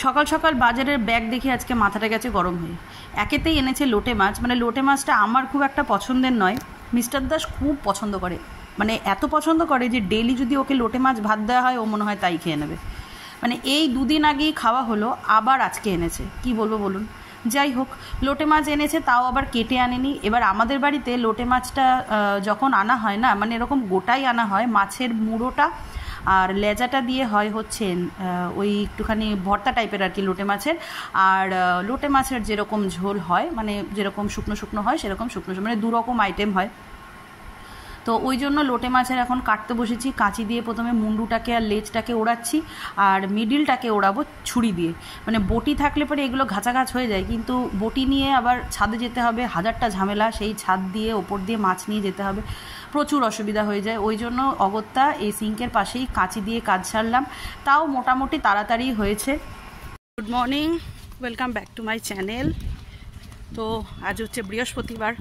সকাল সকাল বাজারের ব্যাগ দেখে আজকে মাথাটা গেছে গরম হয়ে। একেতেই এনেছে লোটে মাছ, মানে লোটে মাছটা আমার খুব একটা পছন্দের নয়, মিস্টার দাস খুব পছন্দ করে, মানে এত পছন্দ করে যে ডেইলি যদি ওকে লোটে মাছ ভাত দেওয়া হয় ও মনে হয় তাই খেয়ে নেবে। মানে এই দুদিন আগেই খাওয়া হলো, আবার আজকে এনেছে, কি বলবো বলুন। যাই হোক, লোটে মাছ এনেছে, তাও আবার কেটে আনেনি। এবার আমাদের বাড়িতে লোটে মাছটা যখন আনা হয় না, মানে এরকম গোটাই আনা হয়, মাছের মুড়োটা আর লেজাটা দিয়ে হয় হচ্ছে ওই একটুখানি ভর্তা টাইপের আর কি লোটে মাছের। আর লোটে মাছের যেরকম ঝোল হয়, মানে যেরকম শুকনো শুকনো হয় সেরকম শুকনো, মানে দুরকম আইটেম হয়। তো ওই জন্য লোটে মাছের এখন কাটতে বসেছি। কাঁচি দিয়ে প্রথমে মুন্ডুটাকে আর লেজটাকে ওড়াচ্ছি, আর মিডিলটাকে ওড়াবো ছুরি দিয়ে। মানে বটি থাকলে পরে এগুলো ঘাঁচাঘাঁচ হয়ে যায়, কিন্তু বটি নিয়ে আবার ছাদে যেতে হবে, হাজারটা ঝামেলা, সেই ছাদ দিয়ে ওপর দিয়ে মাছ নিয়ে যেতে হবে, প্রচুর অসুবিধা হয়ে যায়। ওই জন্য অগত্যা এই সিঙ্কের পাশেই কাঁচি দিয়ে কাজ সারলাম, তাও মোটামুটি তাড়াতাড়ি হয়েছে। Good morning, welcome back to my channel. তো আজ হচ্ছে বৃহস্পতিবার,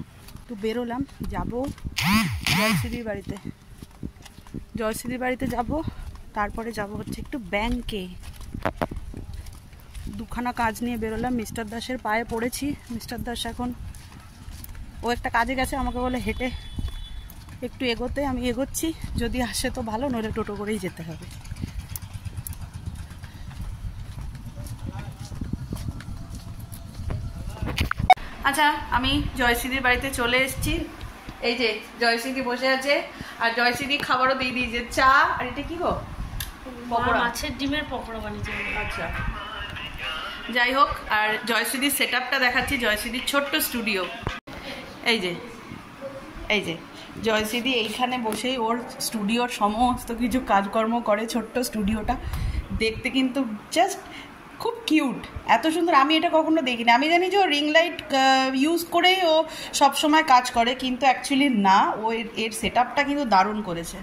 তো বেরোলাম, যাবো জয়শ্রীদির বাড়িতে। জয়শ্রীদির বাড়িতে যাব, তারপরে যাব হচ্ছে একটু ব্যাংকে। দুখানা কাজ নিয়ে বেরোলাম। মিস্টার দাসের পায়ে পড়েছি। মিস্টার দাস এখন ও একটা কাজে গেছে, আমাকে বলে হেঁটে একটু এগোতে, আমি এগোচ্ছি, যদি আসে তো ভালো, নইলে টোটো করেই যেতে হবে। আচ্ছা, আমি জয়শ্রীদির বাড়িতে চলে এসেছি। এই যে জয়শ্রীদি বসে আছে, আর জয়শ্রীদি খাবারও দিয়ে দিয়েছে, চা আর এটা কি গো, পকোড়া, মাছের ডিমের পকোড়া বানিয়েছে। আচ্ছা, যাই হোক, আর জয়শ্রীদির সেট আপটা দেখাচ্ছি। জয়শ্রীদির ছোট্ট স্টুডিও, এই যে এই যে জয়শ্রীদি এইখানে বসেই ওর স্টুডিওর সমস্ত কিছু কাজকর্ম করে। ছোট্ট স্টুডিওটা দেখতে কিন্তু জাস্ট খুব কিউট, এত সুন্দর। আমি এটা কখনো দেখিনি। আমি জানি যে ও রিং লাইট ইউজ করেই ও সবসময় কাজ করে, কিন্তু অ্যাকচুয়ালি না, ও এর সেট আপটা কিন্তু দারুণ করেছে।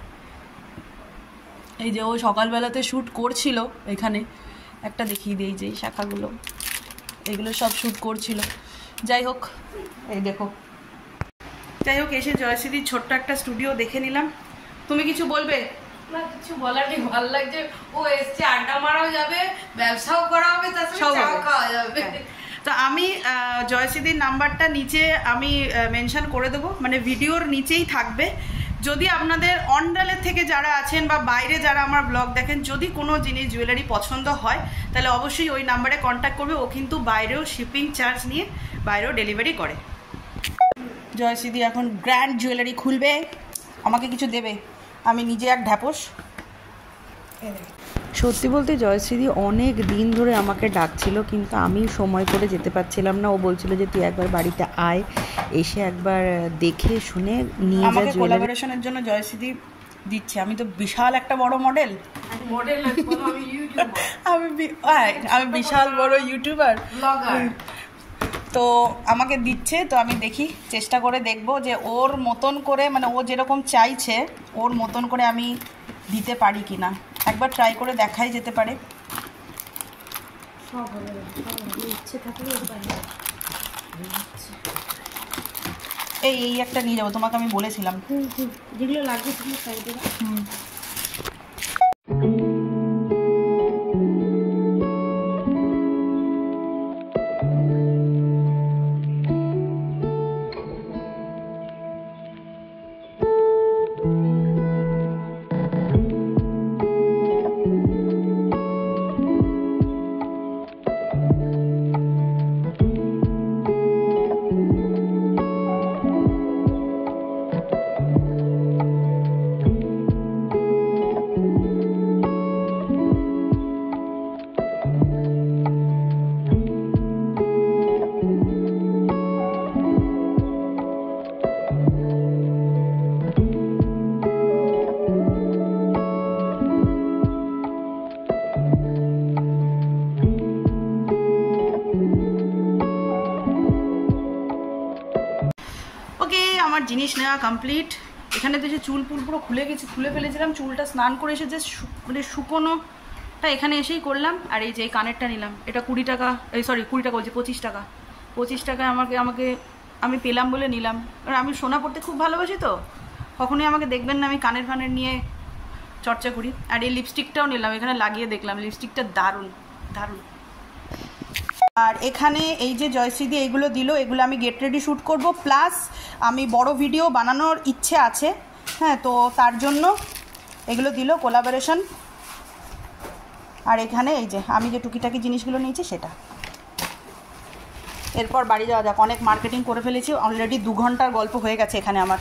এই যে ও সকালবেলাতে শ্যুট করছিল, এখানে একটা দেখিয়ে দিই, যে এই শাখাগুলো, এগুলো সব শ্যুট করছিল। যাই হোক, এই দেখো, যাই হোক, এসে জয়শ্রীদির ছোট্ট একটা স্টুডিও দেখে নিলাম। তুমি কিছু বলবে? না, কিছু বলার নেই, ভালো লাগছে। ও এসছে, আড্ডা মারাও যাবে, ব্যবসাও করা হবে, তার সঙ্গে চাও খাওয়া যাবে। তো আমি জয়শ্রীদির নাম্বারটা নিচে আমি মেনশন করে দেবো, মানে ভিডিওর নিচেই থাকবে। যদি আপনাদের অন্ডালের থেকে যারা আছেন বা বাইরে যারা আমার ব্লগ দেখেন, যদি কোনো জিনিস জুয়েলারি পছন্দ হয়, তাহলে অবশ্যই ওই নাম্বারে কন্ট্যাক্ট করবে। ও কিন্তু বাইরেও শিপিং চার্জ নিয়ে বাইরেও ডেলিভারি করে। জয়শ্রীদি এখন গ্র্যান্ড জুয়েলারি খুলবে, আমাকে কিছু দেবে, আমি নিজে এক ঢ্যাপস। সত্যি বলতে জয়শ্রীদি অনেক দিন ধরে আমাকে ডাকছিল, কিন্তু আমি সময় করে যেতে পারছিলাম না। ও বলছিল যে তুই একবার বাড়িতে আয়, এসে একবার দেখে শুনে নিয়ে যা। আমাকে কোলাবোরেশনের জন্য জয়শ্রীদি দিচ্ছে। আমি তো বিশাল একটা বড় মডেল, আমি বিশাল বড় ইউটিউবার, তো আমাকে দিচ্ছে। তো আমি দেখি, চেষ্টা করে দেখবো যে ওর মতন করে, মানে ও যেরকম চাইছে ওর মতন করে আমি দিতে পারি কি না। একবার ট্রাই করে দেখাই যেতে পারে। এই একটা নিয়ে যাবো, তোমাকে আমি বলেছিলাম। যেগুলো লাগবে সাইডে। আমার জিনিস নেওয়া কমপ্লিট। এখানে তো যে চুল পুরো খুলে ফেলেছিলাম, চুলটা স্নান করে এসে যে মানে শুকোনোটা এখানে এসেই করলাম। আর এই যে এই কানেরটা নিলাম, এটা 20 টাকা, এই সরি 20 টাকা বলছি, 25 টাকা। 25 টাকায় আমি পেলাম বলে নিলাম। আর আমি সোনা পড়তে খুব ভালোবাসি, তো কখনোই আমাকে দেখবেন না আমি কানের ফানের নিয়ে চর্চা করি। আর এই লিপস্টিকটাও নিলাম, এখানে লাগিয়ে দেখলাম, লিপস্টিকটা দারুণ দারুণ। আর এখানে এই যে জয়শ্রীদি এইগুলো দিল, এগুলো আমি গেট রেডি শ্যুট করব, প্লাস আমি বড় ভিডিও বানানোর ইচ্ছে আছে। হ্যাঁ, তো তার জন্য এগুলো দিল কোলাবোরেশন। আর এখানে এই যে আমি যে টুকিটাকি জিনিসগুলো নিয়েছি সেটা। এরপর বাড়ি যাওয়া যাক, অনেক মার্কেটিং করে ফেলেছি অলরেডি, 2 ঘন্টার গল্প হয়ে গেছে এখানে আমার।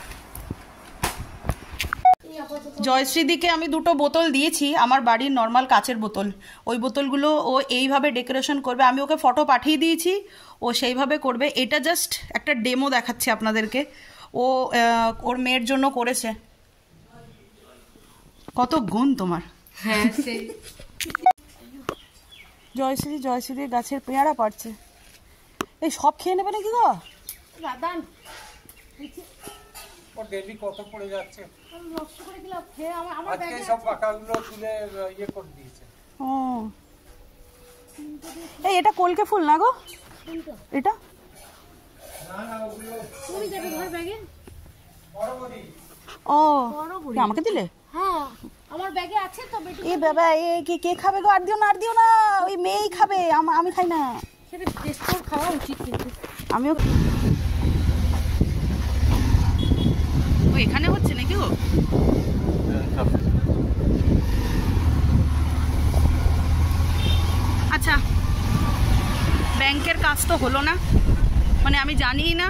জয়শ্রীদিকে আমি 2টো বোতল দিয়েছি, আমার বাড়ির নর্মাল কাচের বোতল। ওই বোতলগুলো ও এইভাবে ডেকোরেশন করবে, আমি ওকে ফটো পাঠিয়ে দিয়েছি, ও সেইভাবে করবে। এটা জাস্ট একটা ডেমো দেখাচ্ছি আপনাদেরকে, ও ওর মেয়ের জন্য করেছে। কত গুণ তোমার। হ্যাঁ সেই জয়শ্রীদির গাছের পেয়ারা পাড়ছে। এই সব খেয়ে নেবে নাকি গো? দাদা ও ডেলি কত পড়ে যাচ্ছে, নষ্ট করে দিলাম খেয়ে আমার আজকে সব পাকাগুলো তুলে ইয়ে করে দিয়েছে। ও এই এটা কলকে ফুল না গো? এটা না না ওগুলো তুমি যাবে ঘর ব্যাগে। বড় বড়ি। ও কি আমাকে দিলে? হ্যাঁ আমার ব্যাগে আছে তো বেটি। এই বাবা, এই কে খাবে গো? আর দিও না, ওই মেয়েই খাবে, আমি খাই না। সেটা টেস্ট করে খাওয়া উচিত কিন্তু। আমিও ও এখানে হচ্ছে নাকি গো? আচ্ছা, ব্যাংকের কাজ তো হলো না, মানে আমি জানিই না,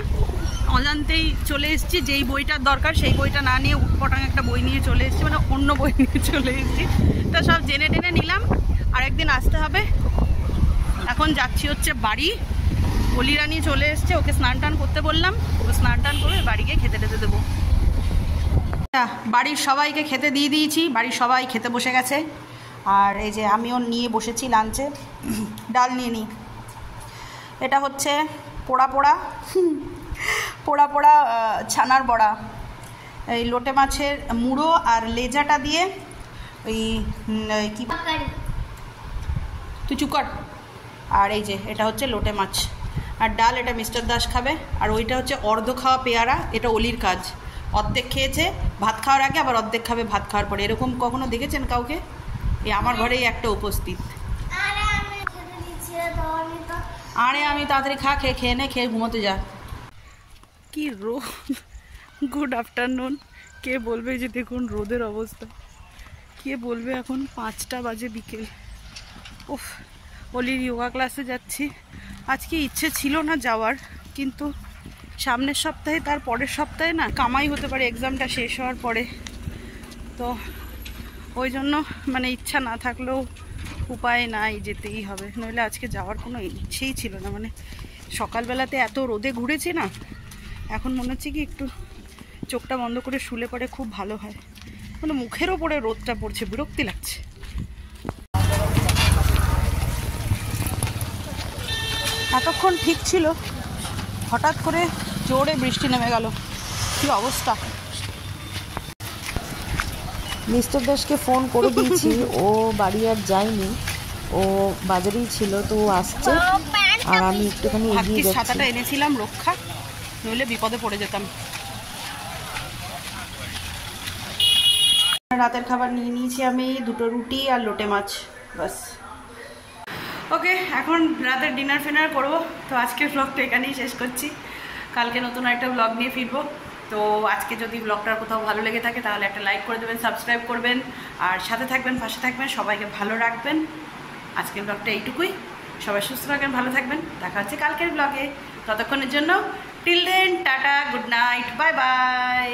অজান্তেই চলে এসেছি। যেই বইটার দরকার সেই বইটা না নিয়ে উটপটাং একটা বই নিয়ে চলে এসেছি, মানে অন্য বই নিয়ে চলে এসেছি। তা সব জেনে টেনে নিলাম, আরেকদিন আসতে হবে। এখন যাচ্ছি হচ্ছে বাড়ি। অলিরানি চলে এসছে, ওকে স্নান টান করতে বললাম, ও স্নান টান করে বাড়ি গিয়ে খেতে টেতে দেবো। বাড়ির সবাইকে খেতে দিয়ে দিয়েছি, বাড়ির সবাই খেতে বসে গেছে। আর এই যে আমিও নিয়ে বসেছি লাঞ্চে, ডাল নিয়ে নিই। এটা হচ্ছে পোড়া পোড়া ছানার বড়া, এই লোটে মাছের মুড়ো আর লেজাটা দিয়ে ওই কি তুই চুপ কর। আর এই যে এটা হচ্ছে লোটে মাছ আর ডাল, এটা মিস্টার দাস খাবে। আর ওইটা হচ্ছে অর্ধ খাওয়া পেয়ারা, এটা অলির কাজ। অর্ধেক খেয়েছে ভাত খাওয়ার আগে, আবার অর্ধেক খাবে ভাত খাওয়ার পরে। এরকম কখনো দেখেছেন কাউকে? এই আমার ঘরেই একটা উপস্থিত। আরে আমি তাড়াতাড়ি খেয়ে নে, খেয়ে ঘুমোতে যা। কি রোদ! Good afternoon. কে বলবে যে দেখুন রোদের অবস্থা, কে বলবে এখন 5টা বাজে বিকেল। উফ, অলির যোগা ক্লাসে যাচ্ছি। আজকে ইচ্ছে ছিল না যাওয়ার, কিন্তু সামনের সপ্তাহে তার পরের সপ্তাহে না কামাই হতে পারে এক্সামটা শেষ হওয়ার পরে, তো ওই জন্য মানে ইচ্ছা না থাকলেও উপায় নাই, যেতেই হবে। নইলে আজকে যাওয়ার কোনো ইচ্ছেই ছিল না। মানে সকালবেলাতে এত রোদে ঘুরেছি না, এখন মনে হচ্ছে কি একটু চোখটা বন্ধ করে শুলে পরে খুব ভালো হয়। মানে মুখের ওপরে রোদটা পড়ছে, বিরক্তি লাগছে। এতক্ষণ ঠিক ছিল, হঠাৎ করে জোরে বৃষ্টি নেমে গেল, কি অবস্থা। মিস্টার দাসকে ফোন করে দিয়েছি, ও বাড়ি আর যায়নি, ও বাজারেই ছিল, তো ও আসছে। আর আমি একটুখানি এগিয়ে যাচ্ছি। ছাতাটা এনেছিলাম রক্ষা, নইলে বিপদে পড়ে যেতাম। রাতের খাবার নিয়ে নিয়েছি আমি, 2টো রুটি আর লোটে মাছ, বাস। ওকে, এখন রাতের ডিনার ফিনার করবো। তো আজকের ব্লগটা এখানেই শেষ করছি, কালকে নতুন একটা ব্লগ নিয়ে ফিরবো। তো আজকে যদি ব্লগটার কোথাও ভালো লেগে থাকে তাহলে একটা লাইক করে দেবেন, সাবস্ক্রাইব করবেন, আর সাথে থাকবেন, পাশে থাকবেন, সবাইকে ভালো রাখবেন। আজকের ব্লগটা এইটুকুই। সবাই সুস্থ থাকবেন, ভালো থাকবেন। দেখা হচ্ছে কালকের ব্লগে। ততক্ষণের জন্য till then, tata, good night, bye by.